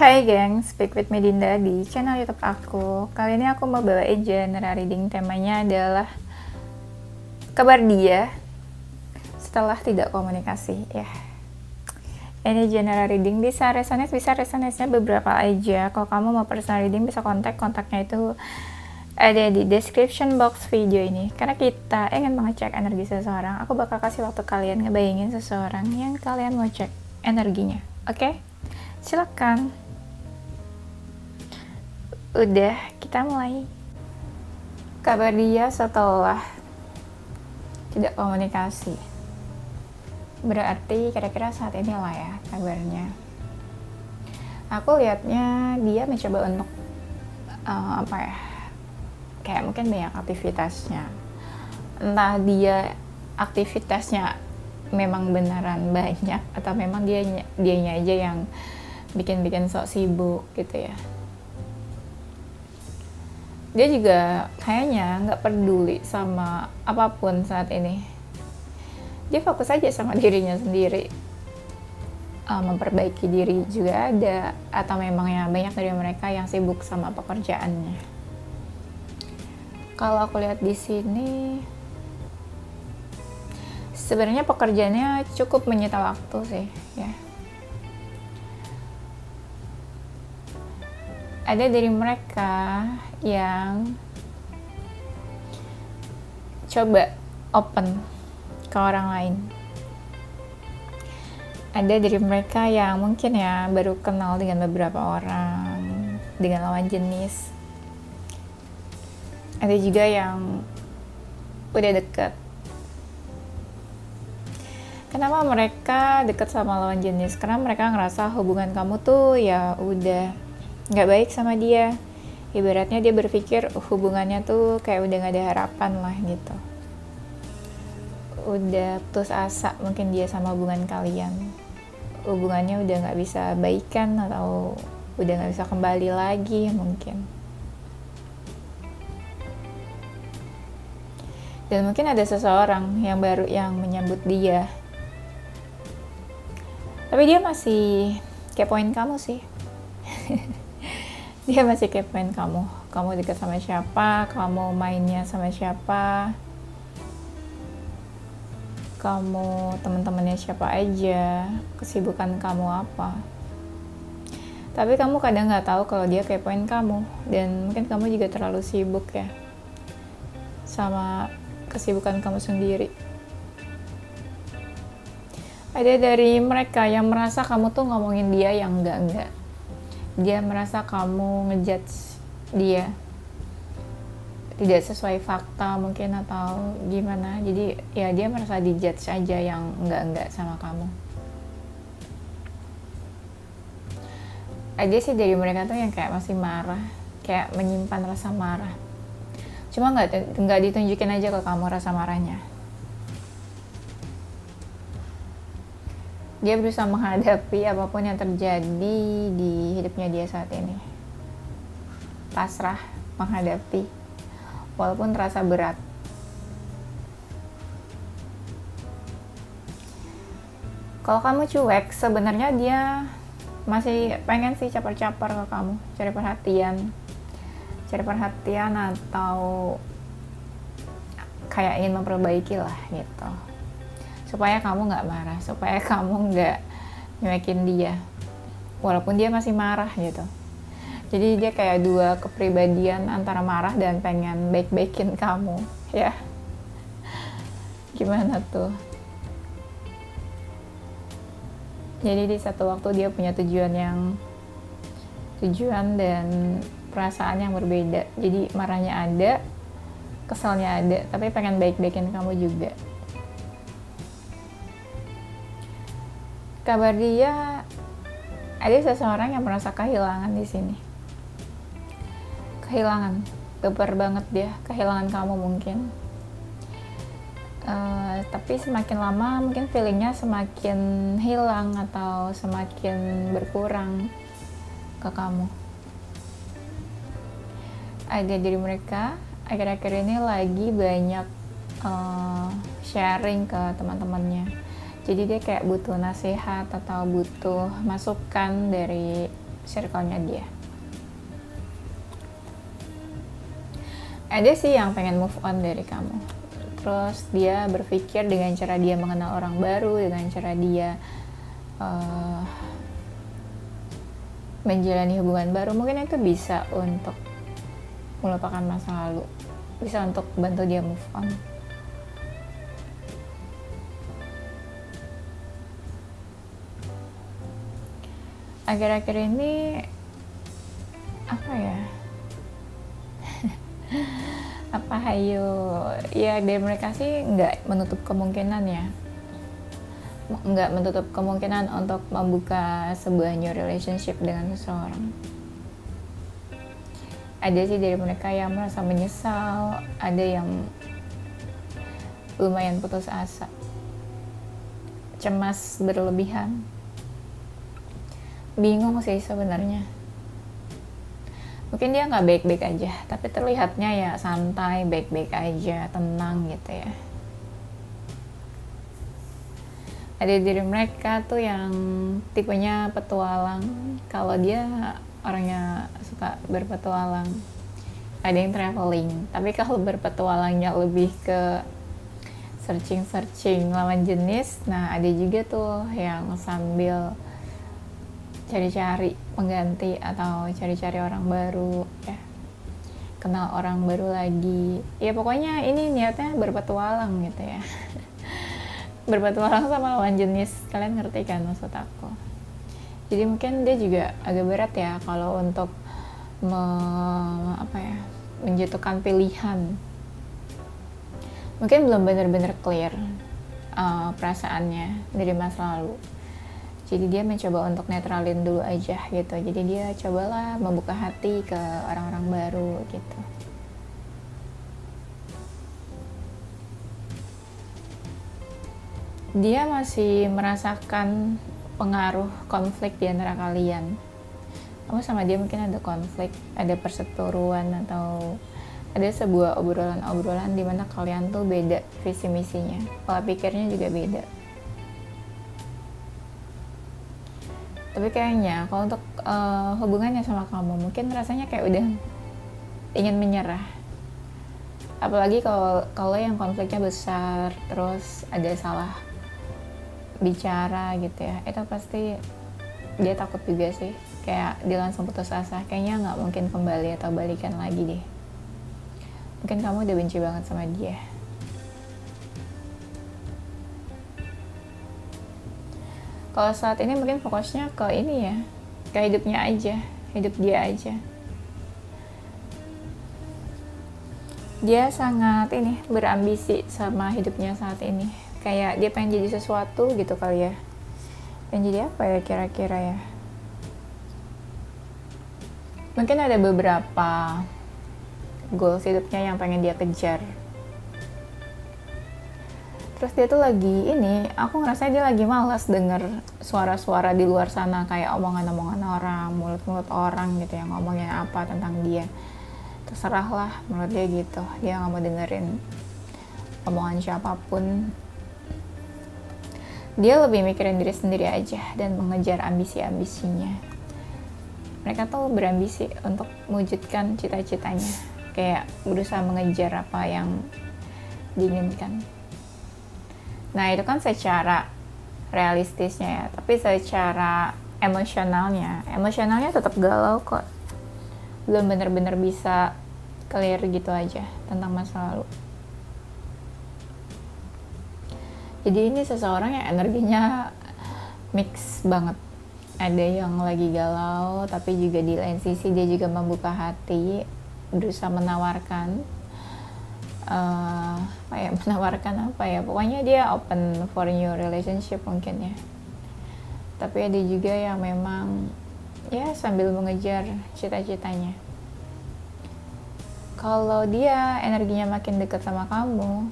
Hai gengs, speak with Medinda di channel YouTube aku. Kali ini aku mau bawain genre reading, temanya adalah kabar dia setelah tidak komunikasi ya. Ini genre reading bisa resonate-nya beberapa aja. Kalau kamu mau personal reading bisa kontaknya itu ada di description box video ini. Karena kita ingin mengecek energi seseorang, aku bakal kasih waktu kalian ngebayangin seseorang yang kalian mau cek energinya. Oke? Silakan. Udah, kita mulai. Kabar dia setelah tidak komunikasi. Berarti kira-kira saat inilah ya kabarnya. Aku lihatnya dia mencoba untuk kayak mungkin banyak aktivitasnya. Entah dia aktivitasnya memang beneran banyak atau memang dianya aja yang bikin sok sibuk gitu ya. Dia juga kayaknya nggak peduli sama apapun saat ini. Dia fokus aja sama dirinya sendiri. Memperbaiki diri juga ada, atau memangnya banyak dari mereka yang sibuk sama pekerjaannya. Kalau aku lihat di sini, sebenarnya pekerjaannya cukup menyita waktu sih, ya. Ada dari mereka yang coba open ke orang lain. Ada dari mereka yang mungkin ya baru kenal dengan beberapa orang, dengan lawan jenis. Ada juga yang udah deket. Kenapa mereka deket sama lawan jenis? Karena mereka ngerasa hubungan kamu tuh ya udah nggak baik sama dia. Ibaratnya dia berpikir hubungannya tuh kayak udah nggak ada harapan lah gitu. Udah putus asa mungkin dia sama hubungan kalian. Hubungannya udah nggak bisa baikan atau udah nggak bisa kembali lagi mungkin. Dan mungkin ada seseorang yang baru yang menyambut dia. Tapi dia masih kepoin kamu sih. Dia masih kepoin kamu dekat sama siapa, kamu mainnya sama siapa, kamu teman-temannya siapa aja, kesibukan kamu apa. Tapi kamu kadang nggak tahu kalau dia kepoin kamu, dan mungkin kamu juga terlalu sibuk ya sama kesibukan kamu sendiri. Ada dari mereka yang merasa kamu tuh ngomongin dia yang enggak. Dia merasa kamu ngejudge dia tidak sesuai fakta mungkin atau gimana. Jadi ya dia merasa dijudge aja yang enggak sama kamu. Ada sih dari mereka tuh yang kayak masih marah, kayak menyimpan rasa marah. Cuma nggak ditunjukin aja ke kamu rasa marahnya. Dia berusaha menghadapi apapun yang terjadi di hidupnya dia saat ini. Pasrah menghadapi, walaupun terasa berat. Kalau kamu cuek, sebenarnya dia masih pengen sih capar-capar ke kamu, cari perhatian atau kayak ingin memperbaiki lah gitu. Supaya kamu nggak marah, supaya kamu nggak nyuekin dia, walaupun dia masih marah gitu. Jadi dia kayak dua kepribadian antara marah dan pengen baik-baikin kamu, ya. Gimana tuh? Jadi di satu waktu dia punya tujuan dan perasaan yang berbeda. Jadi marahnya ada, kesalnya ada, tapi pengen baik-baikin kamu juga. Kabar dia, ada seseorang yang merasa kehilangan di sini. Kehilangan, baper banget dia, kehilangan kamu mungkin. Tapi semakin lama mungkin feelingnya semakin hilang atau semakin berkurang ke kamu. Ada dari mereka akhir-akhir ini lagi banyak sharing ke teman-temannya. Jadi dia kayak butuh nasihat atau butuh masukan dari circle-nya dia. Ada sih yang pengen move on dari kamu, terus dia berpikir dengan cara dia mengenal orang baru, dengan cara dia menjalani hubungan baru, mungkin itu bisa untuk melupakan masa lalu, bisa untuk bantu dia move on. Akhir-akhir ini apa ya apa hayo ya, dari mereka sih nggak menutup kemungkinan ya, nggak menutup kemungkinan untuk membuka sebuah new relationship dengan seseorang. Ada sih dari mereka yang merasa menyesal, ada yang lumayan putus asa, cemas berlebihan, bingung sih sebenarnya. Mungkin dia nggak baik-baik aja, tapi terlihatnya ya santai, baik-baik aja, tenang gitu ya. Ada dari mereka tuh yang tipenya petualang. Kalau dia orangnya suka berpetualang, ada yang traveling. Tapi kalau berpetualangnya lebih ke searching lawan jenis, nah ada juga tuh yang sambil cari-cari pengganti atau cari-cari orang baru ya, kenal orang baru lagi ya, pokoknya ini niatnya berpetualang gitu ya. Berpetualang sama lawan jenis, kalian ngerti kan maksud aku. Jadi mungkin dia juga agak berat ya kalau untuk menjatuhkan pilihan. Mungkin belum benar-benar clear perasaannya dari masa lalu. Jadi dia mencoba untuk netralin dulu aja gitu. Jadi dia cobalah membuka hati ke orang-orang baru gitu. Dia masih merasakan pengaruh konflik di antara kalian. Kamu sama dia mungkin ada konflik, ada perseteruan, atau ada sebuah obrolan-obrolan di mana kalian tuh beda visi misinya, pola pikirnya juga beda. Tapi kayaknya kalau untuk hubungannya sama kamu, mungkin rasanya kayak udah ingin menyerah. Apalagi kalau yang konfliknya besar, terus ada salah bicara gitu ya, itu pasti dia takut juga sih. Kayak dia langsung putus asa, kayaknya nggak mungkin kembali atau balikan lagi deh. Mungkin kamu udah benci banget sama dia. Kalau saat ini mungkin fokusnya ke ini ya, ke hidupnya aja, hidup dia aja. Dia sangat berambisi sama hidupnya saat ini. Kayak dia pengen jadi sesuatu gitu kali ya. Pengen jadi apa ya kira-kira ya? Mungkin ada beberapa goals hidupnya yang pengen dia kejar. Terus dia tuh lagi aku ngerasa dia lagi malas denger suara-suara di luar sana, kayak omongan-omongan orang, mulut-mulut orang gitu yang ngomongin apa tentang dia. Terserah lah menurut dia gitu, dia gak mau dengerin omongan siapapun. Dia lebih mikirin diri sendiri aja dan mengejar ambisi-ambisinya. Mereka tuh berambisi untuk mewujudkan cita-citanya, kayak berusaha mengejar apa yang diinginkan. Nah itu kan secara realistisnya ya, tapi secara emosionalnya tetap galau kok. Belum benar-benar bisa clear gitu aja tentang masa lalu. Jadi ini seseorang yang energinya mix banget. Ada yang lagi galau, tapi juga di lain sisi dia juga membuka hati, berusaha menawarkan pokoknya dia open for new relationship mungkin ya. Tapi ada juga yang memang ya sambil mengejar cita-citanya. Kalau dia energinya makin dekat sama kamu,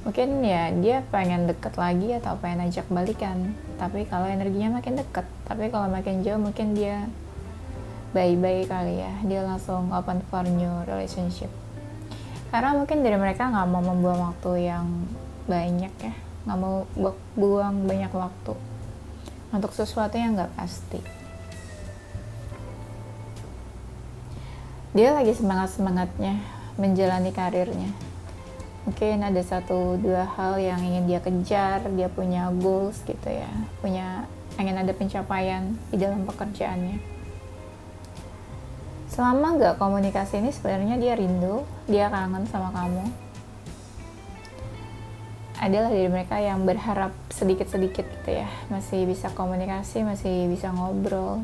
mungkin ya dia pengen deket lagi atau pengen ajak balikan. Tapi kalau energinya makin dekat, tapi kalau makin jauh mungkin dia bye-bye kali ya, dia langsung open for new relationship. Karena mungkin dari mereka nggak mau membuang waktu yang banyak ya, nggak mau buang banyak waktu untuk sesuatu yang nggak pasti. Dia lagi semangat-semangatnya menjalani karirnya. Mungkin ada 1-2 hal yang ingin dia kejar, dia punya goals gitu ya, ingin ada pencapaian di dalam pekerjaannya. Selama nggak komunikasi ini sebenarnya dia rindu, dia kangen sama kamu. Adalah dari mereka yang berharap sedikit-sedikit gitu ya, masih bisa komunikasi, masih bisa ngobrol.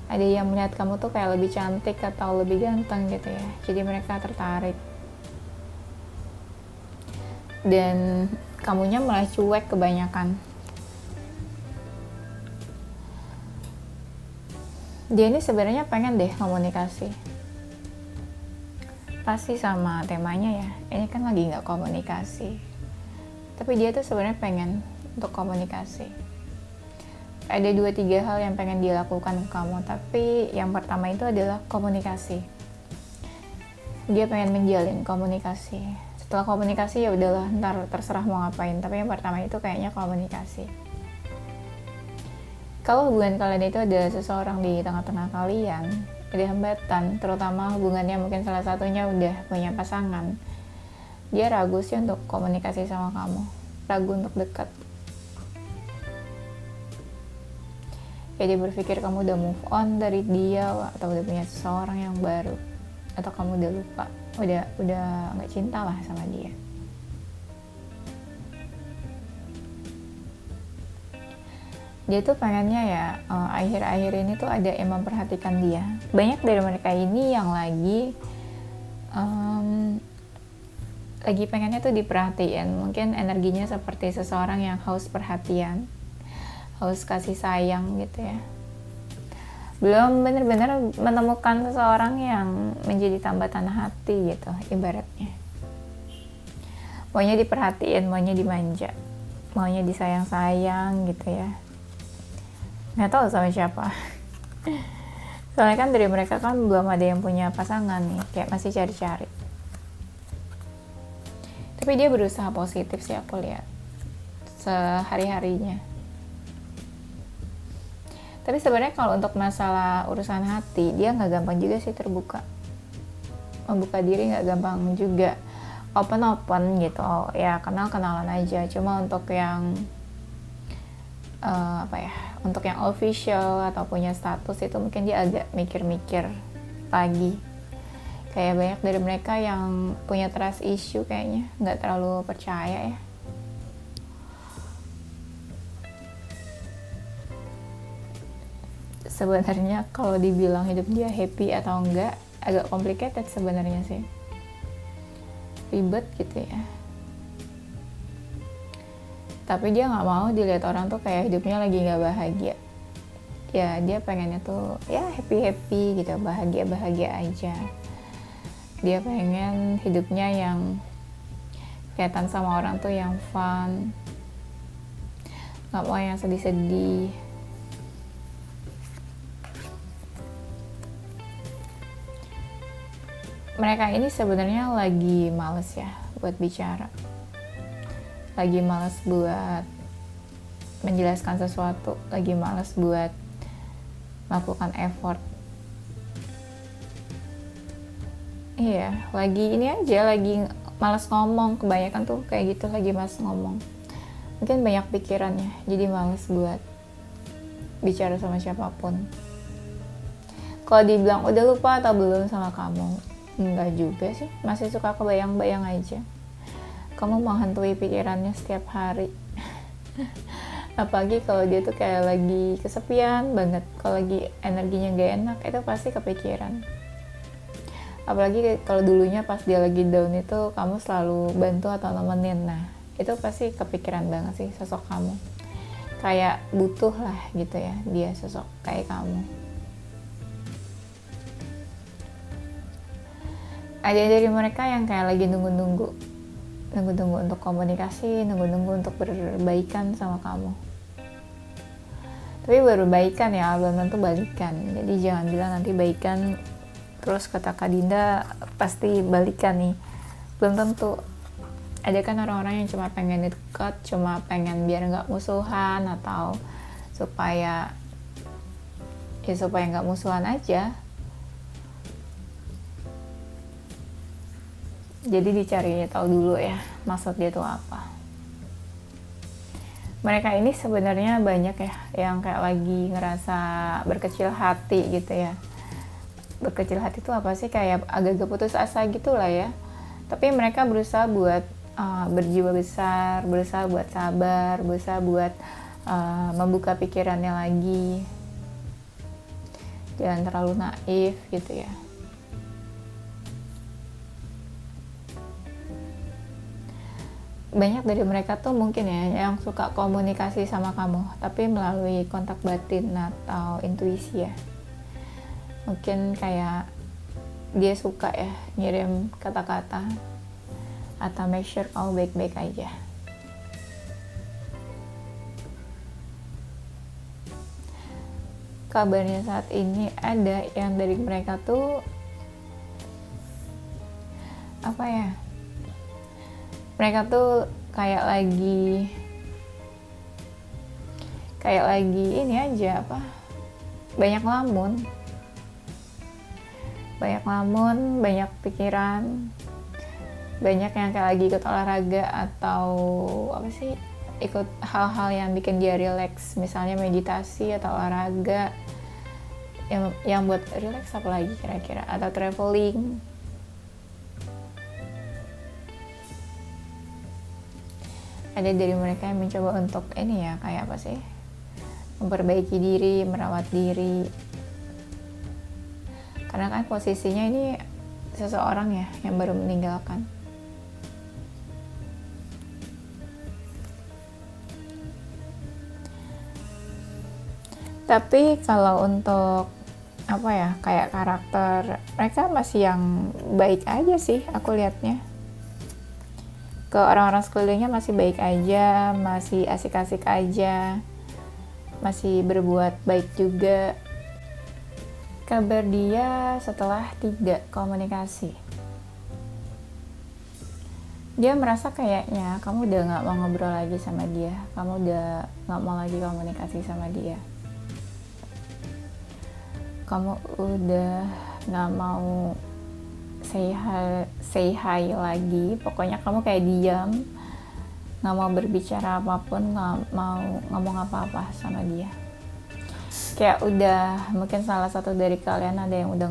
Ada yang melihat kamu tuh kayak lebih cantik atau lebih ganteng gitu ya, jadi mereka tertarik. Dan kamunya malah cuek kebanyakan. Dia ini sebenarnya pengen deh komunikasi, pasti sama temanya ya, ini kan lagi nggak komunikasi, tapi dia tuh sebenarnya pengen untuk komunikasi. Ada 2-3 hal yang pengen dia lakukan ke kamu, tapi yang pertama itu adalah komunikasi. Dia pengen menjalin komunikasi. Setelah komunikasi ya udahlah, ntar terserah mau ngapain, tapi yang pertama itu kayaknya komunikasi. Kalau hubungan kalian itu ada seseorang di tengah-tengah kalian, ada hambatan, terutama hubungannya mungkin salah satunya udah punya pasangan, dia ragu sih untuk komunikasi sama kamu, ragu untuk dekat. Ya dia berpikir kamu udah move on dari dia, atau udah punya seseorang yang baru, atau kamu udah lupa, udah nggak cinta lah sama dia. Dia tuh pengennya ya akhir-akhir ini tuh ada yang memperhatikan dia. Banyak dari mereka ini yang lagi pengennya tuh diperhatiin. Mungkin energinya seperti seseorang yang haus perhatian, haus kasih sayang gitu ya. Belum benar-benar menemukan seseorang yang menjadi tambatan hati gitu ibaratnya. Maunya diperhatiin, maunya dimanja, maunya disayang-sayang gitu ya. Nggak tahu sama siapa. Soalnya kan dari mereka kan belum ada yang punya pasangan nih, kayak masih cari-cari. Tapi dia berusaha positif sih aku lihat sehari-harinya. Tapi sebenarnya kalau untuk masalah urusan hati, dia nggak gampang juga sih terbuka. Membuka diri nggak gampang juga. Open gitu, ya kenalan aja. Cuma untuk yang untuk yang official atau punya status itu mungkin dia agak mikir-mikir lagi. Kayak banyak dari mereka yang punya trust issue kayaknya, nggak terlalu percaya ya. Sebenarnya kalau dibilang hidup dia happy atau enggak, agak complicated sebenarnya sih. Ribet gitu ya. Tapi dia nggak mau dilihat orang tuh kayak hidupnya lagi nggak bahagia. Ya dia pengennya tuh ya happy gitu, bahagia aja. Dia pengen hidupnya yang kelihatan sama orang tuh yang fun, nggak mau yang sedih-sedih. Mereka ini sebenarnya lagi males ya buat bicara, lagi males buat menjelaskan sesuatu, lagi males buat melakukan effort. Iya, lagi ini aja, lagi males ngomong. Kebanyakan tuh kayak gitu, lagi males ngomong. Mungkin banyak pikirannya, jadi males buat bicara sama siapapun. Kalau dibilang udah lupa atau belum sama kamu, enggak juga sih, masih suka kebayang-bayang aja. Kamu mau hantui pikirannya setiap hari. Apalagi kalau dia tuh kayak lagi kesepian banget, kalau lagi energinya gak enak, itu pasti kepikiran. Apalagi kalau dulunya pas dia lagi down itu kamu selalu bantu atau nemenin, nah itu pasti kepikiran banget sih sosok kamu. Kayak butuh lah gitu ya dia sosok kayak kamu. Ada dari mereka yang kayak lagi nunggu-nunggu untuk komunikasi, nunggu-nunggu untuk berbaikan sama kamu. Tapi baru baikan ya, belum tentu balikan. Jadi jangan bilang nanti baikan terus kata Kak Dinda pasti balikan nih. Belum tentu. Ada kan orang-orang yang cuma pengen dekat, cuma pengen biar nggak musuhan, atau supaya ya supaya nggak musuhan aja. Jadi dicari tahu dulu ya maksud dia tuh apa. Mereka ini sebenarnya banyak ya yang kayak lagi ngerasa berkecil hati gitu ya. Berkecil hati itu apa sih, kayak agak-agak putus asa gitu lah ya. Tapi mereka berusaha buat berjiwa besar, berusaha buat sabar, berusaha buat membuka pikirannya lagi. Jangan terlalu naif gitu ya. Banyak dari mereka tuh mungkin ya yang suka komunikasi sama kamu, tapi melalui kontak batin atau intuisi ya. Mungkin kayak dia suka ya ngirim kata-kata atau make sure kamu baik-baik aja. Kabarnya saat ini ada yang dari mereka tuh apa ya, mereka tuh kayak lagi ini aja apa, banyak lamun, banyak pikiran, banyak yang kayak lagi ikut olahraga atau apa sih, ikut hal-hal yang bikin dia relax, misalnya meditasi atau olahraga yang buat relax, apa lagi kira-kira, atau traveling. Ada dari mereka yang mencoba untuk ini ya, kayak apa sih, memperbaiki diri, merawat diri. Karena kan posisinya ini seseorang ya yang baru meninggalkan. Tapi kalau untuk apa ya, kayak karakter, mereka masih yang baik aja sih aku lihatnya. Ke orang-orang sekelilingnya masih baik aja, masih asik-asik aja, masih berbuat baik juga. Kabar dia setelah tidak komunikasi, dia merasa kayaknya kamu udah gak mau ngobrol lagi sama dia, kamu udah gak mau lagi komunikasi sama dia, kamu udah gak mau say hi lagi. Pokoknya kamu kayak diam, gak mau berbicara apapun, gak mau ngomong apa-apa sama dia. Kayak udah, mungkin salah satu dari kalian ada yang udah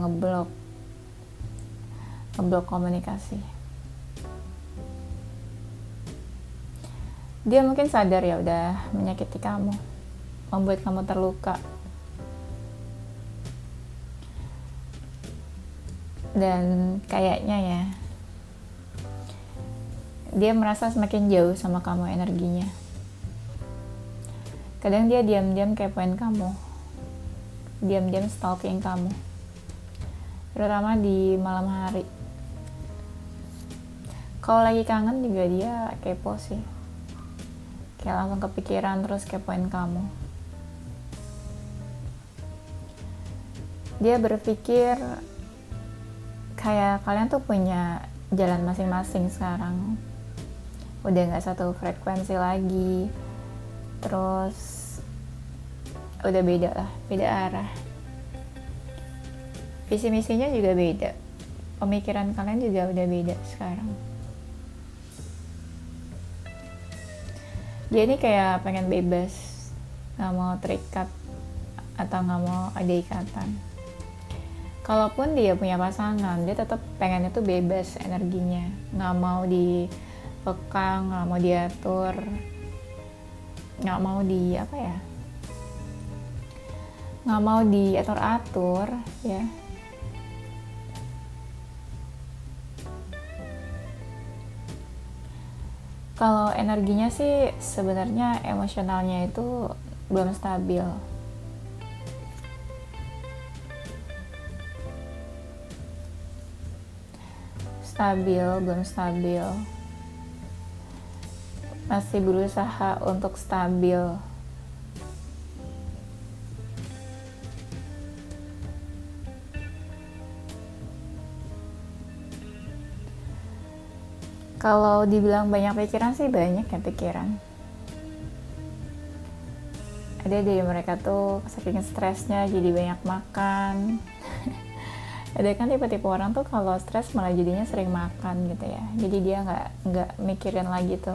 ngeblok komunikasi. Dia mungkin sadar ya udah menyakiti kamu, membuat kamu terluka. Dan kayaknya ya, dia merasa semakin jauh sama kamu energinya. Kadang dia diam-diam kepoin kamu, diam-diam stalking kamu, terutama di malam hari. Kalau lagi kangen juga dia kepo sih, kayak langsung kepikiran terus kepoin kamu. Dia berpikir kayak kalian tuh punya jalan masing-masing sekarang, udah gak satu frekuensi lagi, terus udah beda lah, beda arah, visi misinya juga beda, pemikiran kalian juga udah beda sekarang. Dia ini kayak pengen bebas, gak mau terikat atau gak mau ada ikatan. Kalaupun dia punya pasangan, dia tetap pengen itu bebas energinya, nggak mau dikekang, nggak mau diatur, nggak mau nggak mau diatur-atur ya. Kalau energinya sih sebenarnya emosionalnya itu belum stabil. Belum stabil, masih berusaha untuk stabil. Kalau dibilang banyak pikiran sih banyak ya pikiran. Ada dari mereka tuh saking stresnya jadi banyak makan. Ada kan tipe-tipe orang tuh kalau stres malah jadinya sering makan gitu ya, jadi dia nggak mikirin lagi tuh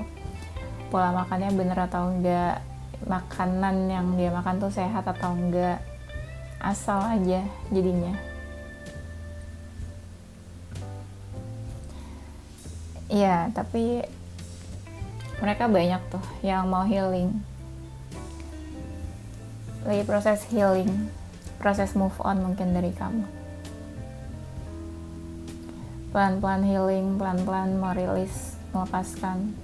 pola makannya bener atau enggak, makanan yang dia makan tuh sehat atau enggak, asal aja jadinya. Iya, tapi mereka banyak tuh yang mau healing, lagi proses healing, proses move on mungkin dari kamu. Pelan-pelan healing, pelan-pelan merilis, melepaskan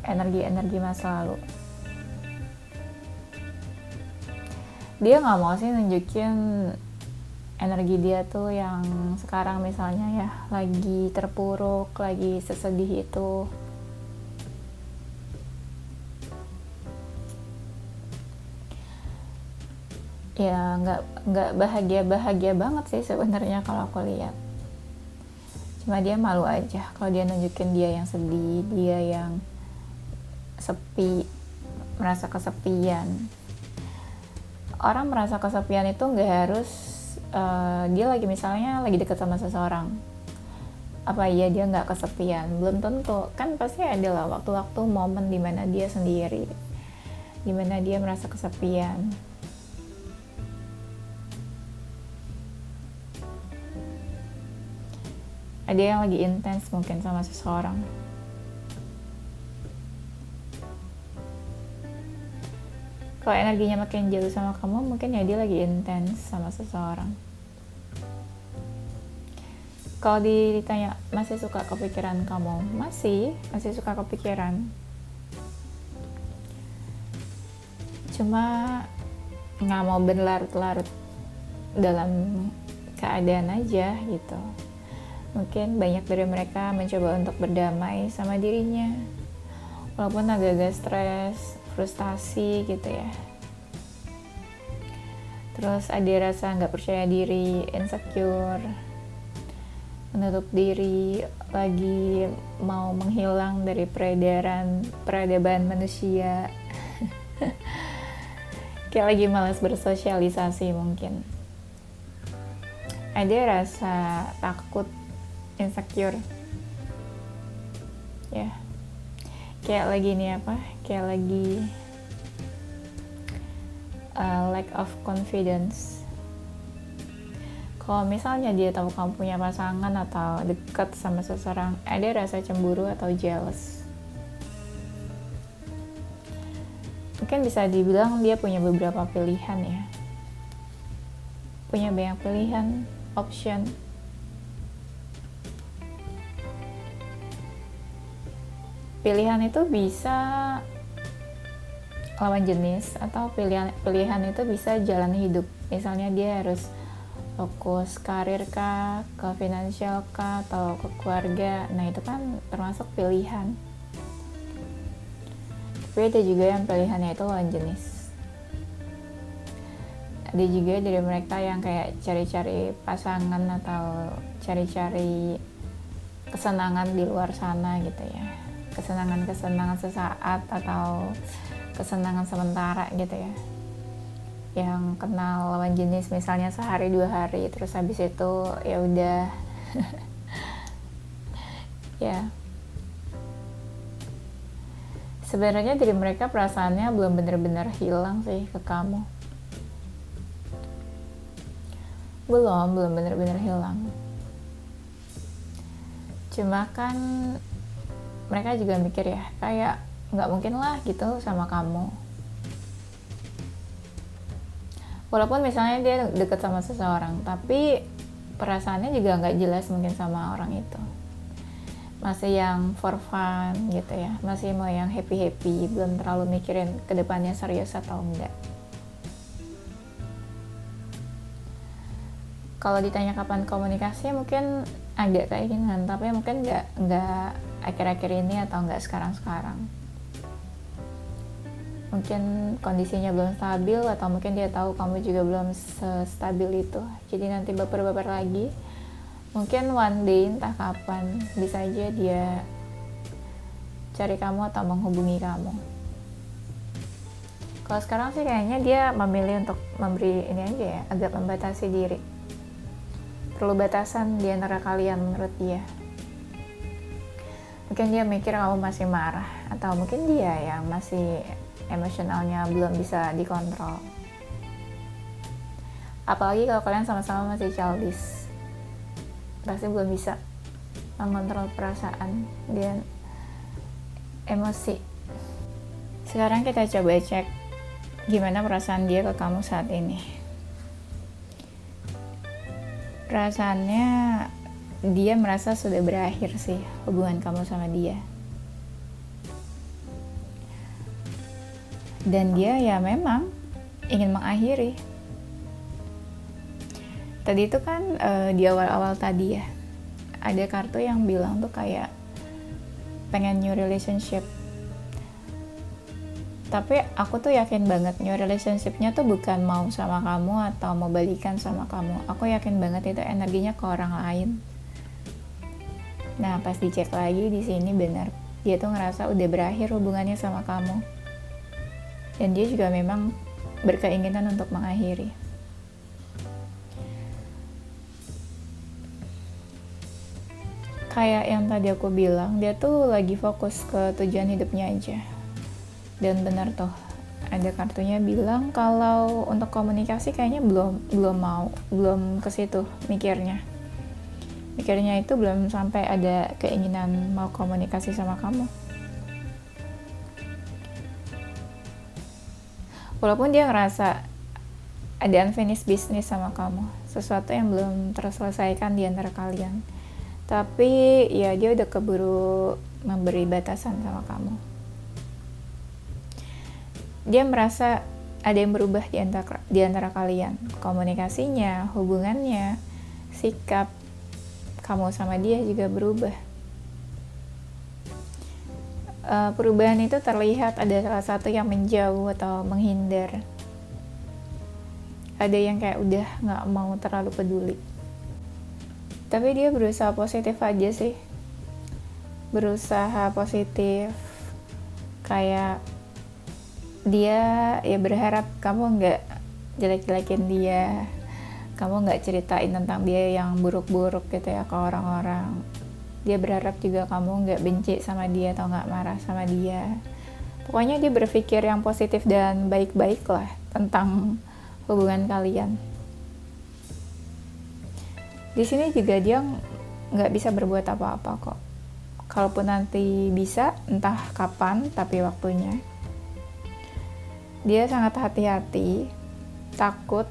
energi-energi masa lalu. Dia nggak mau sih nunjukin energi dia tuh yang sekarang misalnya ya lagi terpuruk, lagi sesedih itu. Ya nggak bahagia banget sih sebenarnya kalau aku lihat. Cuma dia malu aja kalau dia nunjukin dia yang sedih, dia yang sepi, merasa kesepian. Orang merasa kesepian itu nggak harus dia lagi misalnya lagi deket sama seseorang. Apa iya dia nggak kesepian? Belum tentu. Kan pasti ada lah waktu-waktu momen dimana dia sendiri, dimana dia merasa kesepian. Ada yang lagi intens mungkin sama seseorang. Kalau energinya makin jauh sama kamu, mungkin ya dia lagi intens sama seseorang. Kalau ditanya masih suka kepikiran kamu, masih suka kepikiran. Cuma nggak mau berlarut-larut dalam keadaan aja gitu. Mungkin banyak dari mereka mencoba untuk berdamai sama dirinya, walaupun agak-agak stres, frustasi gitu ya. Terus ada rasa nggak percaya diri, insecure, menutup diri, lagi mau menghilang dari peradaban manusia. Kayak lagi malas bersosialisasi mungkin. Ada rasa takut, insecure ya, kayak lagi kayak lagi lack of confidence. Kalau misalnya dia tahu kamu punya pasangan atau dekat sama seseorang, ada rasa cemburu atau jealous. Mungkin bisa dibilang dia punya beberapa pilihan ya, punya banyak pilihan, option. Pilihan itu bisa lawan jenis, atau pilihan itu bisa jalan hidup. Misalnya dia harus fokus karir kah, ke finansial kah, atau ke keluarga. Nah itu kan termasuk pilihan. Tapi ada juga yang pilihannya itu lawan jenis. Ada juga dari mereka yang kayak cari-cari pasangan atau cari-cari kesenangan di luar sana gitu ya. Kesenangan sesaat atau kesenangan sementara gitu ya, yang kenal lawan jenis misalnya sehari 2 hari, terus habis itu ya udah. Ya sebenarnya dari mereka perasaannya belum benar-benar hilang sih ke kamu, belum benar-benar hilang. Cuma kan mereka juga mikir ya, kayak nggak mungkin lah gitu sama kamu. Walaupun misalnya dia deket sama seseorang, tapi perasaannya juga nggak jelas mungkin sama orang itu. Masih yang for fun gitu ya, masih mau yang happy-happy, belum terlalu mikirin kedepannya serius atau enggak. Kalau ditanya kapan komunikasi, mungkin agak keinginan, tapi mungkin nggak akhir-akhir ini atau nggak sekarang-sekarang. Mungkin kondisinya belum stabil, atau mungkin dia tahu kamu juga belum stabil itu. Jadi nanti baper-baper lagi. Mungkin one day, entah kapan, bisa aja dia cari kamu atau menghubungi kamu. Kalau sekarang sih kayaknya dia memilih untuk memberi ini aja ya, agak membatasi diri. Perlu batasan di antara kalian menurut dia. Mungkin dia mikir kamu masih marah, atau mungkin dia yang masih emosionalnya belum bisa dikontrol. Apalagi kalau kalian sama-sama masih childish, pasti belum bisa mengontrol perasaan dan emosi. Sekarang kita coba cek gimana perasaan dia ke kamu saat ini. Perasaannya dia merasa sudah berakhir sih hubungan kamu sama dia. Dan dia ya memang ingin mengakhiri. Tadi itu kan di awal-awal tadi ya, ada kartu yang bilang tuh kayak pengen new relationship. Tapi aku tuh yakin banget new relationship-nya tuh bukan mau sama kamu atau mau balikan sama kamu. Aku yakin banget itu energinya ke orang lain. Nah, pas dicek lagi di sini benar. Dia tuh ngerasa udah berakhir hubungannya sama kamu. Dan dia juga memang berkeinginan untuk mengakhiri. Kayak yang tadi aku bilang, dia tuh lagi fokus ke tujuan hidupnya aja. Dan benar tuh, ada kartunya bilang kalau untuk komunikasi kayaknya belum ke situ mikirnya itu belum sampai ada keinginan mau komunikasi sama kamu. Walaupun dia ngerasa ada unfinished business sama kamu, sesuatu yang belum terselesaikan di antara kalian, tapi ya dia udah keburu memberi batasan sama kamu. Dia merasa ada yang berubah di antara kalian, komunikasinya, hubungannya, sikap kamu sama dia juga berubah. Perubahan itu terlihat ada salah satu yang menjauh atau menghindar. Ada yang kayak udah nggak mau terlalu peduli. Tapi dia berusaha positif aja sih. Berusaha positif, kayak dia ya berharap kamu nggak jelek-jelekin dia, kamu nggak ceritain tentang dia yang buruk-buruk gitu ya ke orang-orang. Dia berharap juga kamu nggak benci sama dia atau nggak marah sama dia. Pokoknya dia berpikir yang positif dan baik-baik lah tentang hubungan kalian. Di sini juga dia nggak bisa berbuat apa-apa kok. Kalaupun nanti bisa, entah kapan, tapi waktunya. Dia sangat hati-hati, takut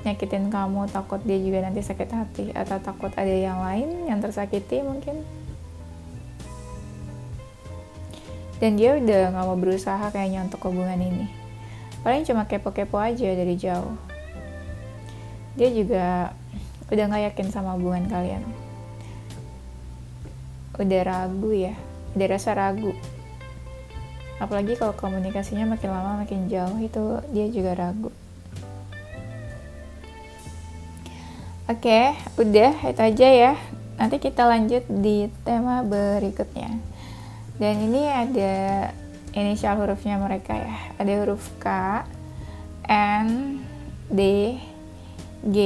nyakitin kamu, takut dia juga nanti sakit hati, atau takut ada yang lain yang tersakiti mungkin. Dan dia udah gak mau berusaha kayaknya untuk hubungan ini. Paling cuma kepo-kepo aja dari jauh. Dia juga udah gak yakin sama hubungan kalian. Udah ragu ya, udah rasa ragu. Apalagi kalau komunikasinya makin lama makin jauh, itu dia juga ragu. Oke, udah itu aja ya. Nanti kita lanjut di tema berikutnya. Dan ini ada inisial hurufnya mereka ya. Ada huruf K, N, D, G,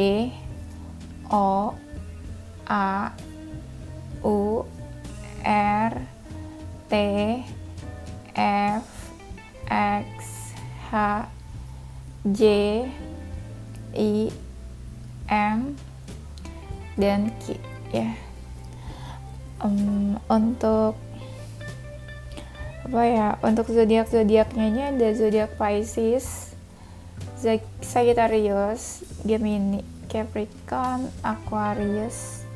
O, A, U, R, T, F, X, H, J, I, M, dan Q ya. Untuk apa ya? Untuk zodiak-zodiaknya ada zodiak Pisces, Sagittarius, Gemini, Capricorn, Aquarius,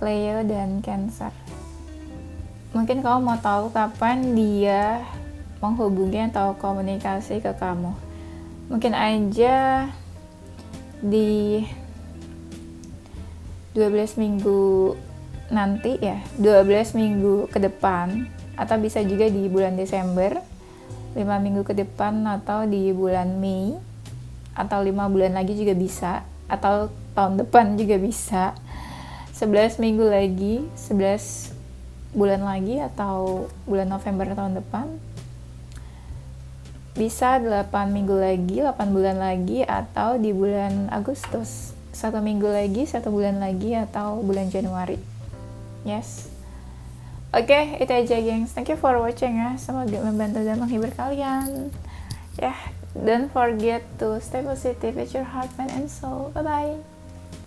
Leo, dan Cancer. Mungkin kamu mau tahu kapan dia menghubungi atau komunikasi ke kamu. Mungkin aja di 12 minggu nanti ya, 12 minggu ke depan, atau bisa juga di bulan Desember, 5 minggu ke depan, atau di bulan Mei, atau 5 bulan lagi juga bisa, atau tahun depan juga bisa, 11 minggu lagi, 11 bulan lagi, atau bulan November tahun depan. Bisa 8 minggu lagi, 8 bulan lagi, atau di bulan Agustus 1 minggu lagi, 1 bulan lagi, atau bulan Januari. Yes. Oke, itu aja gengs. Thank you for watching ya. Semoga membantu dan menghibur kalian. Ya, don't forget to stay positive with your heart, mind, and soul. Bye-bye.